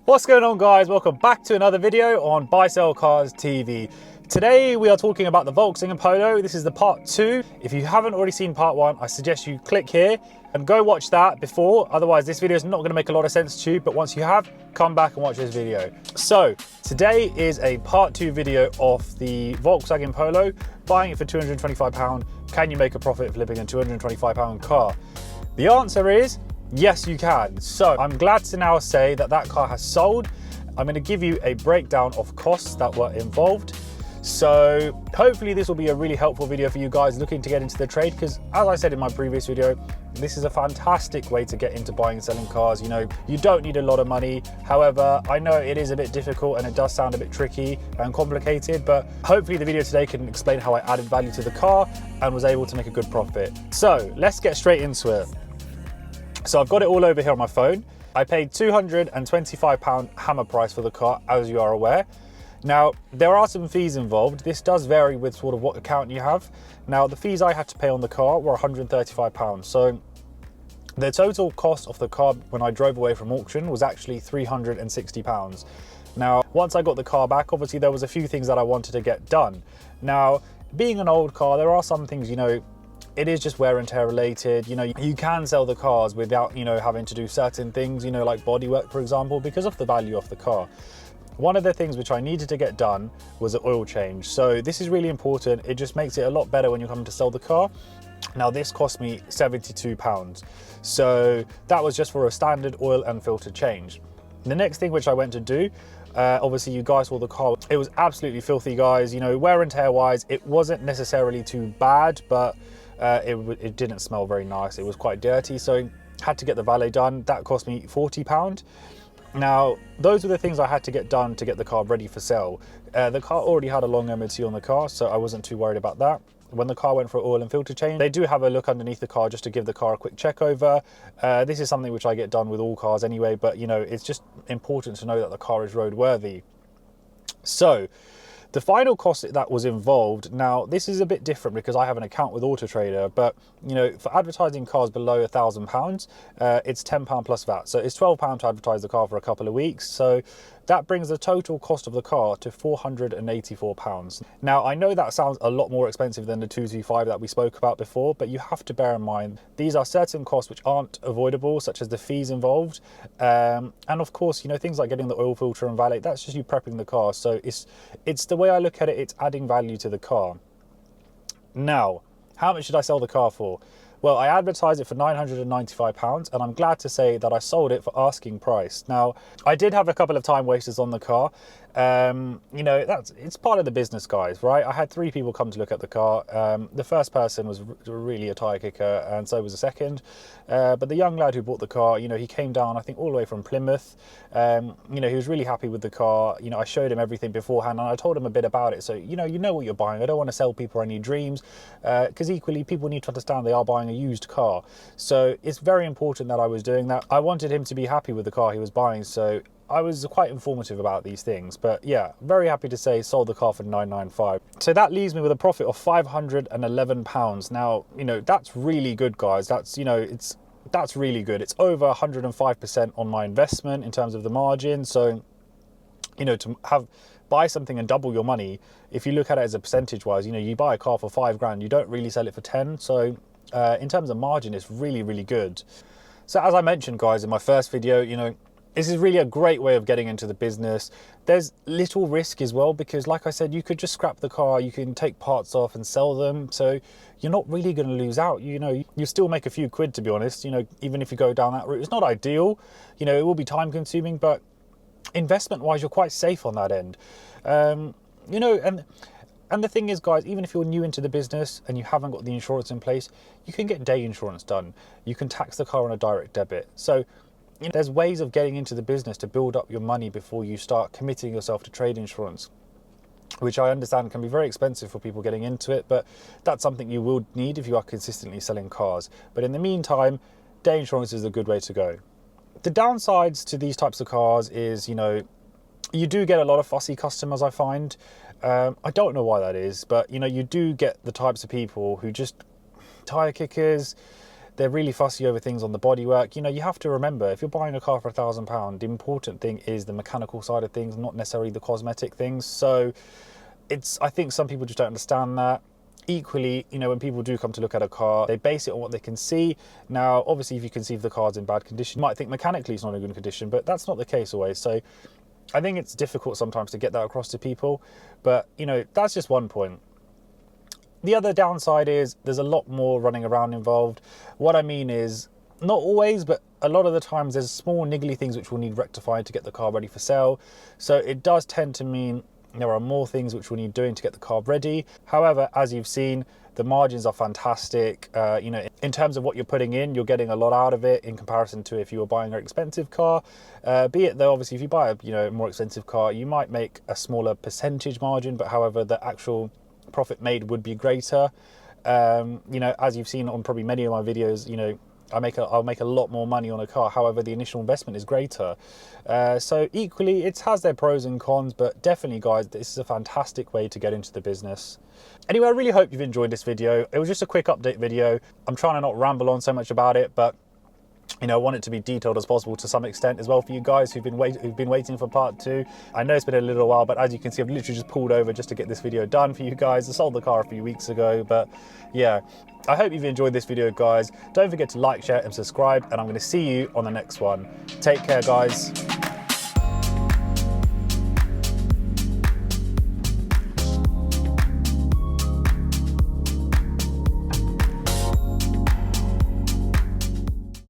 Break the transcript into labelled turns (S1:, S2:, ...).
S1: What's going on, guys? Welcome back to another video on Buy Sell Cars TV. Today we are talking about the Volkswagen Polo. This is the part 2. If you haven't already seen part 1, I suggest you click here and go watch that before. Otherwise this video is not going to make a lot of sense to you, but once you have, come back and watch this video. So today is a part 2 video of the Volkswagen Polo. Buying it for £225, can you make a profit flipping a £225 car? The answer is yes, you can. So I'm glad to now say that that car has sold. I'm going to give you a breakdown of costs that were involved. So hopefully this will be a really helpful video for you guys looking to get into the trade, because as I said in my previous video, this is a fantastic way to get into buying and selling cars. You know, you don't need a lot of money. However, I know it is a bit difficult and it does sound a bit tricky and complicated, but hopefully the video today can explain how I added value to the car and was able to make a good profit. So let's get straight into it. So I've got it all over here on my phone. I paid £225 hammer price for the car, as you are aware. Now, there are some fees involved. This does vary with sort of what account you have. Now, the fees I had to pay on the car were £135. So the total cost of the car when I drove away from auction was actually £360. Now, once I got the car back, obviously there was a few things that I wanted to get done. Now, being an old car, there are some things, you know, it is just wear and tear related. You know, you can sell the cars without, you know, having to do certain things, you know, like bodywork, for example, because of the value of the car. One of the things which I needed to get done was an oil change. So this is really important. It just makes it a lot better when you come to sell the car. Now this cost me £72. So that was just for a standard oil and filter change. The next thing which I went to do, obviously you guys saw the car, it was absolutely filthy, guys. You know, wear and tear wise, it wasn't necessarily too bad, but it didn't smell very nice. It was quite dirty, so had to get the valet done. That cost me £40. Now, those were the things I had to get done to get the car ready for sale. The car already had a long MOT on the car, so I wasn't too worried about that. When the car went for oil and filter change, they do have a look underneath the car just to give the car a quick check over. This is something which I get done with all cars anyway, but you know, it's just important to know that the car is roadworthy. So the final cost that was involved, now this is a bit different because I have an account with Auto Trader, but you know, for advertising cars below £1,000, it's £10 plus VAT. So it's £12 to advertise the car for a couple of weeks. So that brings the total cost of the car to £484. Now, I know that sounds a lot more expensive than the 225 that we spoke about before, but you have to bear in mind, these are certain costs which aren't avoidable, such as the fees involved. And of course, you know, things like getting the oil filter and valet, that's just you prepping the car. So it's the way I look at it, it's adding value to the car. Now, how much should I sell the car for? Well, I advertised it for £995, and I'm glad to say that I sold it for asking price. Now, I did have a couple of time wasters on the car. You know, it's part of the business, guys, right? I had 3 people come to look at the car. The first person was really a tire kicker, and so was the second. But the young lad who bought the car, you know, he came down, I think, all the way from Plymouth. You know, he was really happy with the car. You know, I showed him everything beforehand, and I told him a bit about it. So, you know what you're buying. I don't want to sell people any dreams, because equally, people need to understand they are buying a used car. So it's very important that I was doing that. I wanted him to be happy with the car he was buying, so I was quite informative about these things. But yeah, very happy to say sold the car for £995. So that leaves me with a profit of £511. Now, you know, that's really good, guys. That's, you know, that's really good. It's over 105% on my investment in terms of the margin. So, you know, to buy something and double your money, if you look at it as a percentage wise, you know, you buy a car for £5,000, you don't really sell it for 10. So in terms of margin, it's really, really good. So as I mentioned, guys, in my first video, you know, this is really a great way of getting into the business. There's little risk as well, because like I said, you could just scrap the car, you can take parts off and sell them. So you're not really going to lose out. You know, you still make a few quid, to be honest, you know, even if you go down that route. It's not ideal, you know, it will be time consuming, but investment wise, you're quite safe on that end. You know, and the thing is, guys, even if you're new into the business and you haven't got the insurance in place, you can get day insurance done. You can tax the car on a direct debit. So, you know, there's ways of getting into the business to build up your money before you start committing yourself to trade insurance, which I understand can be very expensive for people getting into it, but that's something you will need if you are consistently selling cars. But in the meantime, day insurance is a good way to go. The downsides to these types of cars is, you know, you do get a lot of fussy customers, I find. I don't know why that is, but you know, you do get the types of people who just tire kickers. they're really fussy over things on the bodywork. You know, you have to remember, if you're buying a car for £1,000, the important thing is the mechanical side of things, not necessarily the cosmetic things. So I think some people just don't understand that. Equally, you know, when people do come to look at a car, they base it on what they can see. Now, obviously, if you can see if the car's in bad condition, you might think mechanically it's not in good condition, but that's not the case always. So I think it's difficult sometimes to get that across to people. But, you know, that's just one point. The other downside is there's a lot more running around involved. What I mean is, not always, but a lot of the times there's small niggly things which will need rectifying to get the car ready for sale. So it does tend to mean there are more things which we need doing to get the car ready. However, as you've seen, the margins are fantastic. You know, in terms of what you're putting in, you're getting a lot out of it in comparison to if you were buying an expensive car. Be it though, obviously, if you buy a more expensive car, you might make a smaller percentage margin, but however, the actual profit made would be greater. You know, as you've seen on probably many of my videos, you know, I'll make a lot more money on a car. However, the initial investment is greater. So equally, it has their pros and cons, but definitely, guys, this is a fantastic way to get into the business. Anyway, I really hope you've enjoyed this video. It was just a quick update video. I'm trying to not ramble on so much about it, but you know, I want it to be detailed as possible to some extent as well for you guys who've been waiting for part 2. I know it's been a little while, but as you can see, I've literally just pulled over just to get this video done for you guys. I sold the car a few weeks ago, but yeah, I hope you've enjoyed this video, guys. Don't forget to like, share and subscribe, and I'm going to see you on the next one. Take care, guys.